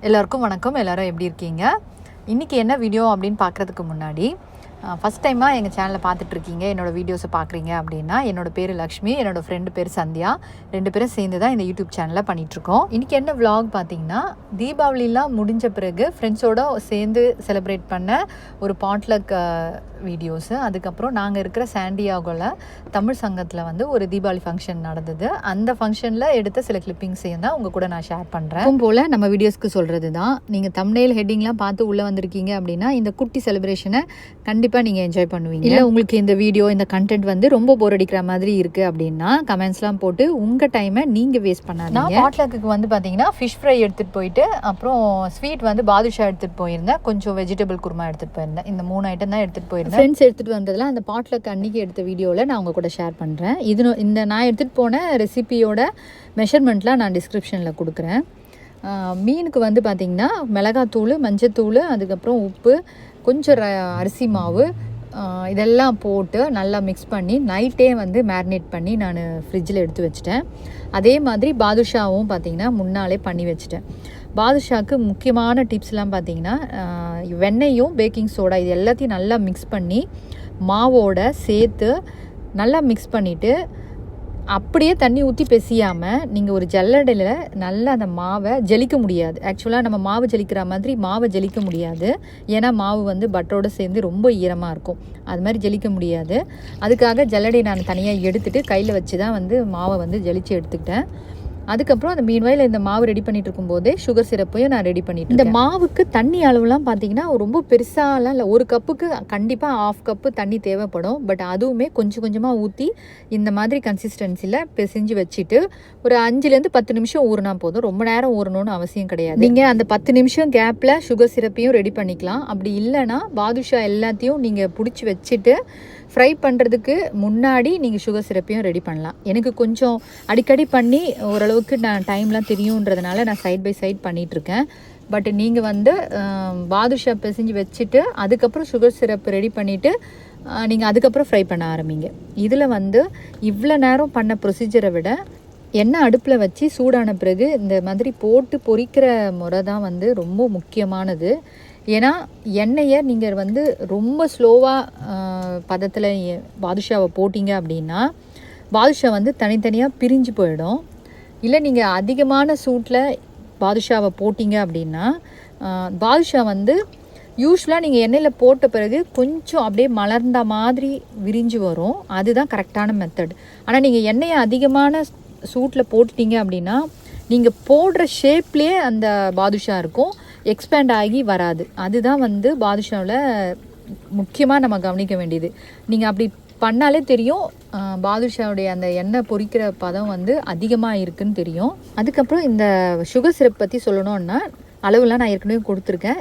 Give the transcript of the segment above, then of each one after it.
எல்லாருக்கும் வணக்கம். எல்லாரும் எப்படி இருக்கீங்க? இன்றைக்கி என்ன வீடியோ அப்படின்னு பார்க்குறதுக்கு முன்னாடி ஃபஸ்ட் டைமாக எங்கள் சேனலை பார்த்துட்ருக்கீங்க, என்னோடய வீடியோஸை பார்க்குறீங்க அப்படின்னா, என்னோடய பேர் லக்ஷ்மி, என்னோடய ஃப்ரெண்டு பேர் சந்தியா. 2 பேரும் சேர்ந்து தான் இந்த யூடியூப் சேனலை பண்ணிகிட்ருக்கோம். இன்றைக்கி என்ன விலாக் பார்த்திங்கன்னா, தீபாவளிலாம் முடிஞ்ச பிறகு ஃப்ரெண்ட்ஸோடு சேர்ந்து செலிப்ரேட் பண்ண ஒரு பாட்லக் வீடியோஸு. அதுக்கப்புறம் நாங்கள் இருக்கிற சாண்டியாகோவில் தமிழ் சங்கத்தில் வந்து ஒரு தீபாவளி ஃபங்க்ஷன் நடந்தது. அந்த ஃபங்க்ஷனில் எடுத்த சில கிளிப்பிங்ஸையும் தான் உங்கள் கூட நான் ஷேர் பண்ணுறேன். போல் நம்ம வீடியோஸ்க்கு சொல்கிறது தான், நீங்கள் தம்ப்நெயில் ஹெட்டிங்லாம் பார்த்து உள்ளே வந்திருக்கீங்க அப்படின்னா இந்த குட்டி செலிப்ரேஷனை கண்டிப்பாக நீங்கள் என்ஜாய் பண்ணுவீங்க. இல்லை உங்களுக்கு இந்த வீடியோ இந்த கண்டென்ட் வந்து ரொம்ப போர் அடிக்கிற மாதிரி இருக்குது அப்படின்னா கமெண்ட்ஸ்லாம் போட்டு உங்கள் டைமை நீங்கள் வேஸ்ட் பண்ணாதீங்க. நான் பாட்லக்கு வந்து பார்த்தீங்கன்னா ஃபிஷ் ஃப்ரை எடுத்துகிட்டு போயிட்டு, அப்புறம் ஸ்வீட் வந்து பாதுஷா எடுத்துகிட்டு போயிருந்தேன், கொஞ்சம் வெஜிடபிள் குருமா எடுத்துகிட்டு போயிருந்தேன். இந்த 3 ஐட்டம் தான் எடுத்துகிட்டு போயிருந்தேன். ஃப்ரெண்ட்ஸ் எடுத்துகிட்டு வந்ததில் அந்த பாட்லக் அன்றைக்கி எடுத்த வீடியோவில் நான் உங்கள் கூட ஷேர் பண்ணுறேன். இந்த நான் எடுத்துகிட்டு போன ரெசிபியோட மெஷர்மெண்ட்லாம் நான் டிஸ்கிரிப்ஷனில் கொடுக்குறேன். மீனுக்கு வந்து பார்த்திங்கன்னா மிளகாத்தூள், மஞ்சத்தூள், அதுக்கப்புறம் உப்பு, கொஞ்சம் அரிசி மாவு, இதெல்லாம் போட்டு நல்லா மிக்ஸ் பண்ணி நைட்டே வந்து மேரினேட் பண்ணி நான் ஃப்ரிட்ஜில் எடுத்து வச்சிட்டேன். அதே மாதிரி பாதுஷாவும் பார்த்திங்கன்னா முன்னாலே பண்ணி வச்சிட்டேன். பாதுஷாவுக்கு முக்கியமான டிப்ஸ்லாம் பார்த்திங்கன்னா, வெண்ணெயும் பேக்கிங் சோடா இது எல்லாத்தையும் நல்லா மிக்ஸ் பண்ணி மாவோட சேர்த்து நல்லா மிக்ஸ் பண்ணிவிட்டு அப்படியே தண்ணி ஊற்றி பெசியாமல் நீங்கள் ஒரு ஜல்லடையில் நல்லா அந்த மாவை ஜலிக்க முடியாது. ஆக்சுவலாக நம்ம மாவு ஜலிக்கிற மாதிரி மாவை ஜலிக்க முடியாது, ஏன்னா மாவு வந்து பட்டரோடு சேர்ந்து ரொம்ப ஈரமாக இருக்கும். அது மாதிரி ஜலிக்க முடியாது. அதுக்காக ஜல்லடையை நான் தனியாக எடுத்துகிட்டு கையில் வச்சு தான் வந்து மாவை வந்து ஜலிச்சு எடுத்துக்கிட்டேன். அதுக்கப்புறம் அந்த மீன்வாயில் இந்த மாவு ரெடி பண்ணிட்டு இருக்கும்போதே சுகர் சிரப்பையும் நான் ரெடி பண்ணிட்டு. இந்த மாவுக்கு தண்ணி அளவுலாம் பார்த்தீங்கன்னா ரொம்ப பெருசாலாம் இல்லை, ஒரு கப்புக்கு கண்டிப்பாக 1/2 கப்பு தண்ணி தேவைப்படும். பட் அதுவுமே கொஞ்சம் கொஞ்சமாக ஊற்றி இந்த மாதிரி கன்சிஸ்டன்சியில் பிசைஞ்சு வச்சுட்டு ஒரு 5லேருந்து 10 நிமிஷம் ஊறினா போதும். ரொம்ப நேரம் ஊறணும்னு அவசியம் கிடையாது. நீங்கள் அந்த 10 நிமிஷம் கேப்பில் சுகர் சிரப்பையும் ரெடி பண்ணிக்கலாம். அப்படி இல்லைன்னா பாதுஷா எல்லாத்தையும் நீங்கள் பிடிச்சி வச்சுட்டு ஃப்ரை பண்ணுறதுக்கு முன்னாடி நீங்கள் சுகர் சிரப்பையும் ரெடி பண்ணலாம். எனக்கு கொஞ்சம் அடிக்கடி பண்ணி ஓரளவுக்கு நான் டைம்லாம் தெரியுன்றதுனால நான் சைட் பை சைட் பண்ணிகிட்ருக்கேன். பட் நீங்கள் வந்து பாதுஷா பிசைஞ்சு வச்சுட்டு அதுக்கப்புறம் சுகர் சிரப் ரெடி பண்ணிவிட்டு நீங்கள் அதுக்கப்புறம் ஃப்ரை பண்ண ஆரம்பிங்க. இதில் வந்து இவ்வளோ நேரம் பண்ண ப்ரொசீஜரை விட எண்ணெய் அடுப்பில் வச்சு சூடான பிறகு இந்த மாதிரி போட்டு பொரிக்கிற முறை தான் வந்து ரொம்ப முக்கியமானது. ஏன்னா எண்ணெயை நீங்கள் வந்து ரொம்ப ஸ்லோவாக பதத்தில் பாதுஷாவை போட்டிங்க அப்படின்னா பாதுஷா வந்து தனித்தனியாக பிரிஞ்சு போயிடும். இல்லை நீங்கள் அதிகமான சூட்டில் பாதுஷாவை போட்டிங்க அப்படின்னா பாதுஷா வந்து யூஸ்வலாக நீங்கள் எண்ணெயில் போட்ட பிறகு கொஞ்சம் அப்படியே மலர்ந்த மாதிரி விரிஞ்சு வரும். அதுதான் கரெக்டான மெத்தட். ஆனால் நீங்கள் எண்ணெயை அதிகமான சூட்டில் போட்டுட்டீங்க அப்படின்னா நீங்கள் போடுற ஷேப்லேயே அந்த பாதுஷா இருக்கும், எக்ஸ்பேண்ட் ஆகி வராது. அதுதான் வந்து பாதுஷாவில் முக்கியமாக நம்ம கவனிக்க வேண்டியது. நீங்கள் அப்படி பண்ணாலே தெரியும் பாதுஷாவுடைய அந்த எண்ணெய் பொரிக்கிற பதம் வந்து அதிகமாக இருக்குதுன்னு தெரியும். அதுக்கப்புறம் இந்த சுகர் சிரப் பற்றி சொல்லணுன்னா அளவுலாம் நான் ஏற்கனவே கொடுத்துருக்கேன்.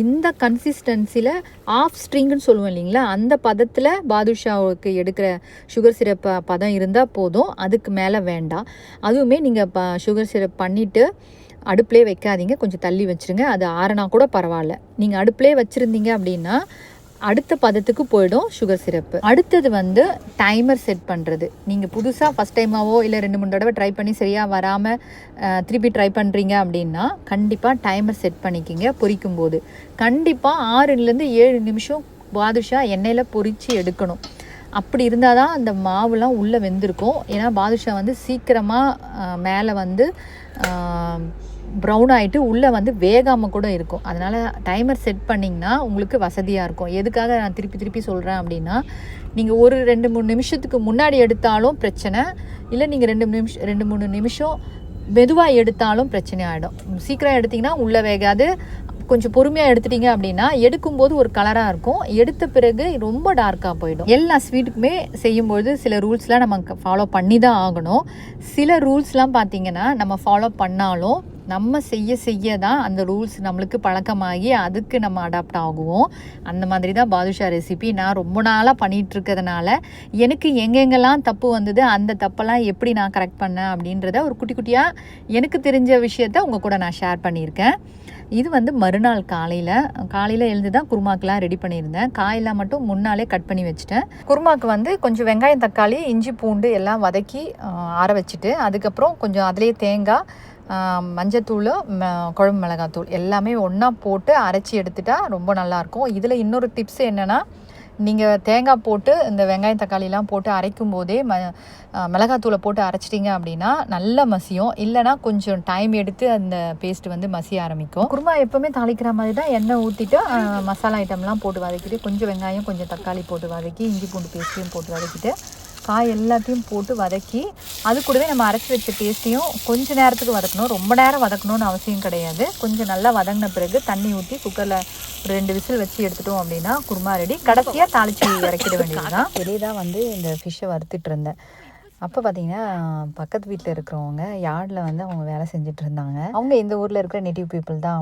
இந்த கன்சிஸ்டன்சியில் 1/2 ஸ்ட்ரிங்குன்னு சொல்லுவோம் இல்லைங்களா, அந்த பதத்தில் பாதுஷாவுக்கு எடுக்கிற சுகர் சிரப் பதம் இருந்தால் போதும், அதுக்கு மேலே வேண்டாம். அதுவுமே நீங்கள் சுகர் சிரப் பண்ணிவிட்டு அடுப்பிலே வைக்காதீங்க, கொஞ்சம் தள்ளி வச்சுருங்க. அது ஆறுனா கூட பரவாயில்ல. நீங்கள் அடுப்பிலே வச்சுருந்தீங்க அப்படின்னா அடுத்த பதத்துக்கு போயிடும் சுகர் சிரப்பு. அடுத்தது வந்து டைமர் செட் பண்ணுறது. நீங்கள் புதுசாக ஃபஸ்ட் டைமாவோ இல்லை 2-3 தடவை ட்ரை பண்ணி சரியாக வராமல் திருப்பி ட்ரை பண்ணுறீங்க அப்படின்னா கண்டிப்பாக டைமர் செட் பண்ணிக்கிங்க. பொரிக்கும்போது கண்டிப்பாக 6லேருந்து 7 நிமிஷம் பாதுஷா எண்ணெயில் பொரித்து எடுக்கணும். அப்படி இருந்தால் தான் அந்த மாவுலாம் உள்ளே வெந்திருக்கும். ஏன்னா பாதுஷா வந்து சீக்கிரமாக மேலே வந்து ப்ரௌன் ஆகிட்டு உள்ளே வந்து வேகாமல் கூட இருக்கும். அதனால் டைமர் செட் பண்ணிங்கன்னா உங்களுக்கு வசதியாக இருக்கும். எதுக்காக நான் திருப்பி சொல்கிறேன் அப்படின்னா, நீங்கள் ஒரு 2-3 நிமிஷத்துக்கு முன்னாடி எடுத்தாலும் பிரச்சனை இல்லை, நீங்கள் 2-3 நிமிஷம் மெதுவாக எடுத்தாலும் பிரச்சனை ஆகிடும். சீக்கிரம் எடுத்திங்கன்னா உள்ளே வேகாது. கொஞ்சம் பொறுமையாக எடுத்துட்டிங்க அப்படின்னா எடுக்கும்போது ஒரு கலராக இருக்கும், எடுத்த பிறகு ரொம்ப டார்க்காக போயிடும். எல்லா ஸ்வீட்டுக்குமே செய்யும்போது சில ரூல்ஸ்லாம் நம்ம ஃபாலோ பண்ணி தான் ஆகணும். சில ரூல்ஸ்லாம் பார்த்திங்கன்னா நம்ம ஃபாலோ பண்ணாலும் நம்ம செய்ய தான் அந்த ரூல்ஸ் நம்மளுக்கு பழக்கமாகி அதுக்கு நம்ம அடாப்ட் ஆகுவோம். அந்த மாதிரி தான் பாதுஷா ரெசிபி நான் ரொம்ப நாளாக பண்ணிகிட்ருக்கிறதுனால எனக்கு எங்கெங்கெல்லாம் தப்பு வந்தது, அந்த தப்பெல்லாம் எப்படி நான் கரெக்ட் பண்ணேன் அப்படின்றத ஒரு குட்டியாக எனக்கு தெரிஞ்ச விஷயத்த உங்கள் கூட நான் ஷேர் பண்ணியிருக்கேன். இது வந்து மறுநாள் காலையில் எழுந்து தான் குருமாக்கெலாம் ரெடி பண்ணியிருந்தேன். காயெல்லாம் மட்டும் முன்னாலே கட் பண்ணி வச்சுட்டேன். குருமாக்கு வந்து கொஞ்சம் வெங்காயம், தக்காளி, இஞ்சி, பூண்டு எல்லாம் வதக்கி ஆற வச்சுட்டு அதுக்கப்புறம் கொஞ்சம் அதிலே தேங்காய், மஞ்சத்தூள், குழம்பு மிளகாத்தூள் எல்லாமே ஒன்றா போட்டு அரைச்சி எடுத்துட்டால் ரொம்ப நல்லாயிருக்கும். இதில் இன்னொரு டிப்ஸ் என்னென்னா, நீங்கள் தேங்காய் போட்டு இந்த வெங்காயம் தக்காளிலாம் போட்டு அரைக்கும் போதே மிளகாத்தூளை போட்டு அரைச்சிட்டிங்க அப்படின்னா நல்லா மசியும். இல்லைனா கொஞ்சம் டைம் எடுத்து அந்த பேஸ்ட் வந்து மசிய ஆரம்பிக்கும். குருமா எப்போவுமே தாளிக்கிற மாதிரி தான் எண்ணெய் ஊற்றிட்டு மசாலா ஐட்டம்லாம் போட்டு வதக்கிட்டு கொஞ்சம் வெங்காயம் கொஞ்சம் தக்காளி போட்டு வதக்கி இஞ்சி பூண்டு பேஸ்ட்டையும் போட்டு வதக்கிட்டு காய் எல்லாத்தையும் போட்டு வதக்கி அது கூடவே நம்ம அரைச்சி வச்ச பேஸ்ட்டையும் கொஞ்சம் நேரத்துக்கு வதக்கணும். ரொம்ப நேரம் வதக்கணும்னு அவசியம் கிடையாது. கொஞ்சம் நல்லா வதங்கின பிறகு தண்ணி ஊற்றி குக்கரில் ஒரு 2 விசில் வச்சு எடுத்துட்டோம் அப்படின்னா குருமா ரெடி. கடைசியாக தாளித்து இறக்கிட வேண்டியது தான். வெளியே தான் வந்து இந்த ஃபிஷ்ஷை வறுத்துட்டு இருந்தேன். அப்போ பார்த்தீங்கன்னா பக்கத்து வீட்டில் இருக்கிறவங்க யார்டில் வந்து அவங்க வேலை செஞ்சுட்டு இருந்தாங்க. அவங்க இந்த ஊரில் இருக்கிற நேட்டிவ் பீப்புள் தான்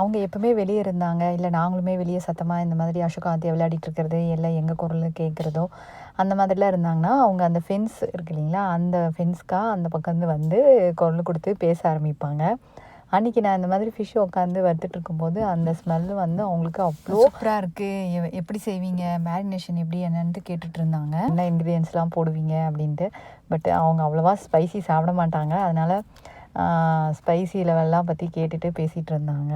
அவங்க எப்போவுமே வெளியே இருந்தாங்க. இல்லை நாங்களுமே வெளியே சத்தமாக இந்த மாதிரி அசோகா ஆத்தியா விளையாடிட்டு இருக்கிறது இல்லை எங்கள் குரல் கேட்குறதோ அந்த மாதிரிலாம் இருந்தாங்கன்னா அவங்க அந்த ஃபென்ஸ் இருக்கு இல்லைங்களா, அந்த ஃபென்ஸ்க்காக அந்த பக்கம் வந்து குரல் கொடுத்து பேச ஆரம்பிப்பாங்க. அன்றைக்கி நான் இந்த மாதிரி ஃபிஷ் உட்காந்து வறுத்துட்டு இருக்கும்போது அந்த ஸ்மெல்லு வந்து அவங்களுக்கு அவ்வளோ சூப்பராக இருக்குது, எப்படி செய்வீங்க, மேரினேஷன் எப்படி என்னன்ட்டு கேட்டுட்டு இருந்தாங்க. என்ன இன்க்ரீடியன்ஸ்லாம் போடுவீங்க அப்படின்ட்டு. பட் அவங்க அவ்வளோவா ஸ்பைசி சாப்பிட மாட்டாங்க. அதனால் ஸ்பைசி லெவல்லாம் பற்றி கேட்டுட்டு பேசிகிட்டு இருந்தாங்க.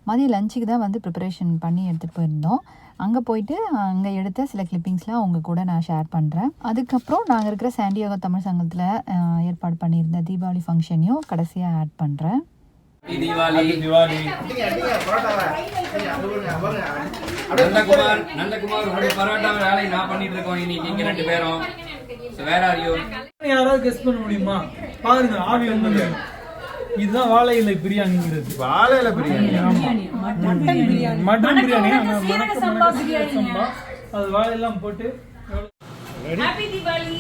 மதியம் லஞ்சுக்கு தான் வந்து ப்ரிப்பரேஷன் பண்ணி எடுத்துகிட்டு போயிருந்தோம். அங்கே போயிட்டு அங்கே எடுத்த சில கிளிப்பிங்ஸ்லாம் அவங்க கூட நான் ஷேர் பண்ணுறேன். அதுக்கப்புறம் நாங்கள் இருக்கிற சாண்டியாகோ தமிழ் சங்கத்தில் ஏற்பாடு பண்ணியிருந்த தீபாவளி ஃபங்க்ஷனையும் கடைசியாக ஆட் பண்ணுறேன். நந்தகுமார் பரோட்டா வேலை நான் பண்ணிட்டு இருக்கோம் இன்னைக்கு இங்க 2 பேரும். வேற யாராவது கெஸ் பண்ண முடியுமா? பாருங்க, ஆவி வந்து இதுதான் வாழை இலை பிரியாணிங்கிறது. வாழை இலை பிரியாணி, மட்டன் பிரியாணி, சம்பா அது வாழை எல்லாம் போட்டு. ஹேப்பி தீபாவளி.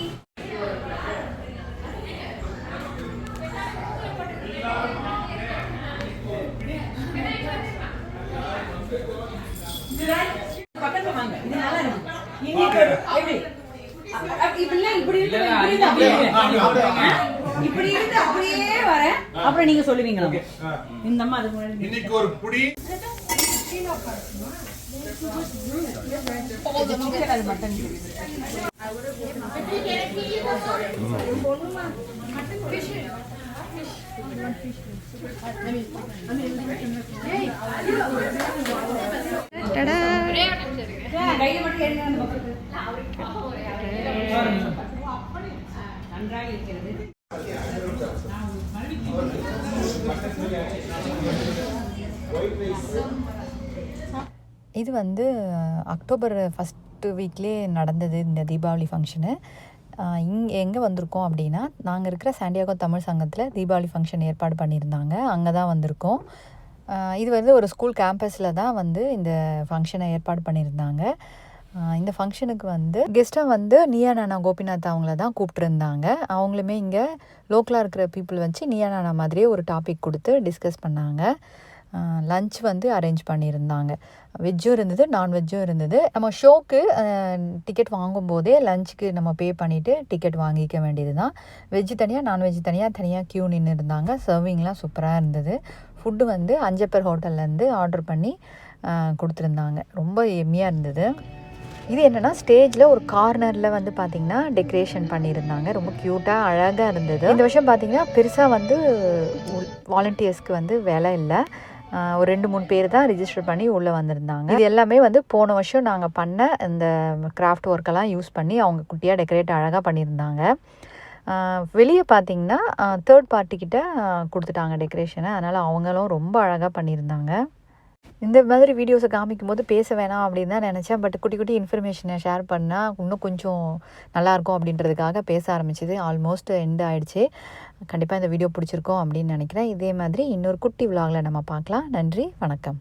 பக்கத்துல வாங்க, இது நல்லா இருக்கு. இங்க எப்படி இப்படி இருந்து அப்படியே வர அப்புறம் நீங்க சொல்லுவீங்களா? இந்த அம்மா அதுக்கு முன்னாடி இன்னைக்கு ஒரு புடி மட்டன் கையை மட்டும் எடுங்க அந்த பக்கத்துக்கு. நன்றாக இருக்கிறது. இது வந்து அக்டோபர் ஃபஸ்ட்டு வீக்லேயே நடந்தது இந்த தீபாவளி ஃபங்க்ஷனு. எங்கே வந்திருக்கோம் அப்படின்னா, நாங்கள் இருக்கிற சாண்டியாகோ தமிழ் சங்கத்தில் தீபாவளி ஃபங்க்ஷன் ஏற்பாடு பண்ணியிருந்தாங்க. அங்கே தான் வந்திருக்கோம். இது வந்து ஒரு ஸ்கூல் கேம்பஸில் தான் வந்து இந்த ஃபங்க்ஷனை ஏற்பாடு பண்ணியிருந்தாங்க. இந்த ஃபங்க்ஷனுக்கு வந்து கெஸ்ட்டாக வந்து நீயா நானா கோபிநாத் அவங்கள தான் கூப்பிட்டுருந்தாங்க. அவங்களுமே இங்கே லோக்கலாக இருக்கிற பீப்புள் வச்சு நீயா நானா மாதிரியே ஒரு டாபிக் கொடுத்து டிஸ்கஸ் பண்ணாங்க. லன்ச் வந்து அரேஞ்ச் பண்ணியிருந்தாங்க. வெஜ்ஜும் இருந்தது, நான்வெஜ்ஜும் இருந்தது. நம்ம ஷோக்கு டிக்கெட் வாங்கும்போதே லஞ்சுக்கு நம்ம பே பண்ணிவிட்டு டிக்கெட் வாங்கிக்க வேண்டியது தான். வெஜ்ஜு தனியாக, நான்வெஜ் தனியாக க்யூ நின்று இருந்தாங்க. சர்விங்லாம் சூப்பராக இருந்தது. ஃபுட்டு வந்து அஞ்சப்பர் ஹோட்டல்லேருந்து ஆர்டர் பண்ணி கொடுத்துருந்தாங்க. ரொம்ப எம்மியாக இருந்தது. இது என்னென்னா, ஸ்டேஜில் ஒரு கார்னரில் வந்து பார்த்திங்கன்னா டெக்கரேஷன் பண்ணியிருந்தாங்க. ரொம்ப க்யூட்டாக அழகாக இருந்தது. இந்த வருஷம் பார்த்திங்கன்னா பெருசாக வந்து வாலண்டியர்ஸ்க்கு வந்து வேலை இல்லை. ஒரு 2-3 பேர் தான் ரிஜிஸ்டர் பண்ணி உள்ளே வந்திருந்தாங்க. இது எல்லாமே வந்து போன வருஷம் நாங்கள் பண்ண இந்த கிராஃப்ட் ஒர்க்கெல்லாம் யூஸ் பண்ணி அவங்க குட்டியாக டெக்கரேட் அழகாக பண்ணியிருந்தாங்க. வெளியே பார்த்திங்கன்னா தேர்ட் பார்ட்டிக்கிட்ட கொடுத்துட்டாங்க டெக்கரேஷனை. அதனால் அவங்களும் ரொம்ப அழகாக பண்ணியிருந்தாங்க. இந்த மாதிரி வீடியோஸை காமிக்கும் போது பேச வேணாம் அப்படின்னு தான் நினச்சேன். பட் குட்டி குட்டி இன்ஃபர்மேஷனை ஷேர் பண்ணால் இன்னும் கொஞ்சம் நல்லாயிருக்கும் அப்படின்றதுக்காக பேச ஆரம்பிச்சிது. ஆல்மோஸ்ட் எண்ட் ஆகிடுச்சு. கண்டிப்பாக இந்த வீடியோ பிடிச்சிருக்கோம் அப்படின்னு நினைக்கிறேன். இதே மாதிரி இன்னொரு குட்டி விலாகில் நம்ம பார்க்கலாம். நன்றி, வணக்கம்.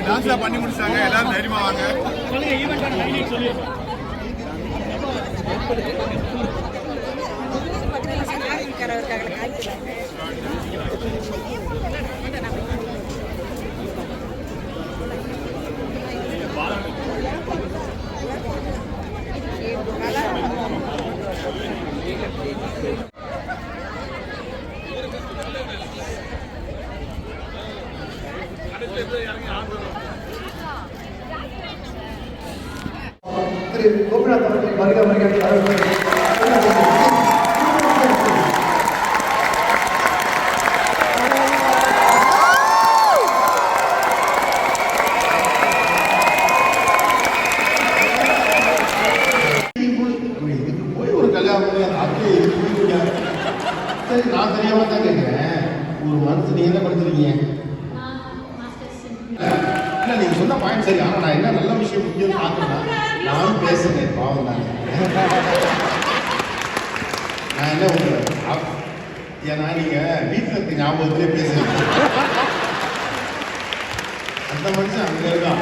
டான்ஸ்லாம் பண்ணி முடிச்சாங்க. எல்லாரும் தைரியமா வாங்க. திரு கோபிநாத் அவர்கள் வருக வருக. இதுக்கு போய் ஒரு கல்யாணம் பண்ணி அந்த அத்தையை இதுக்கு போயிருக்கீங்க. சரி, நான் தெரியாம தான் கேட்கிறேன். ஒரு மனசு நீங்க என்ன படிச்சிருக்கீங்க? இல்ல, நீங்க சொன்ன பாயிண்ட் சரி. ஆனா நான் என்ன நல்ல விஷயம் முக்கியம் பாக்குறேன்னா, நானும் பேசுறேன். பாவம் தானே. நான் என்ன சொல்றேன், ஏன்னா நீங்க வீட்டுல இருக்க ஞாபகத்திலே பேசுறீங்க. அந்த மனுஷன் அங்க இருக்கான்.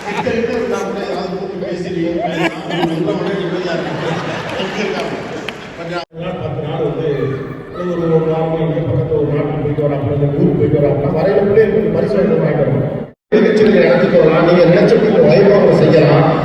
கிட்ட இருந்தா கூட ஏதாவது கூப்பிட்டு பேசுறீங்க. 10 நாள் வந்து ஒரு வாரம் பக்கத்தில் ஒரு நாட்டுக்கு போயிட்டு வரோம், அப்புறம் இந்த ஊருக்கு போயிட்டு வரோம். வரையில கூட பரிசு வாங்கிட்டு வரணும். நிகழ்ச்சிகளை நடத்திட்டு வரலாம். நீங்க நினைச்ச வைபவங்களை செய்யலாம்.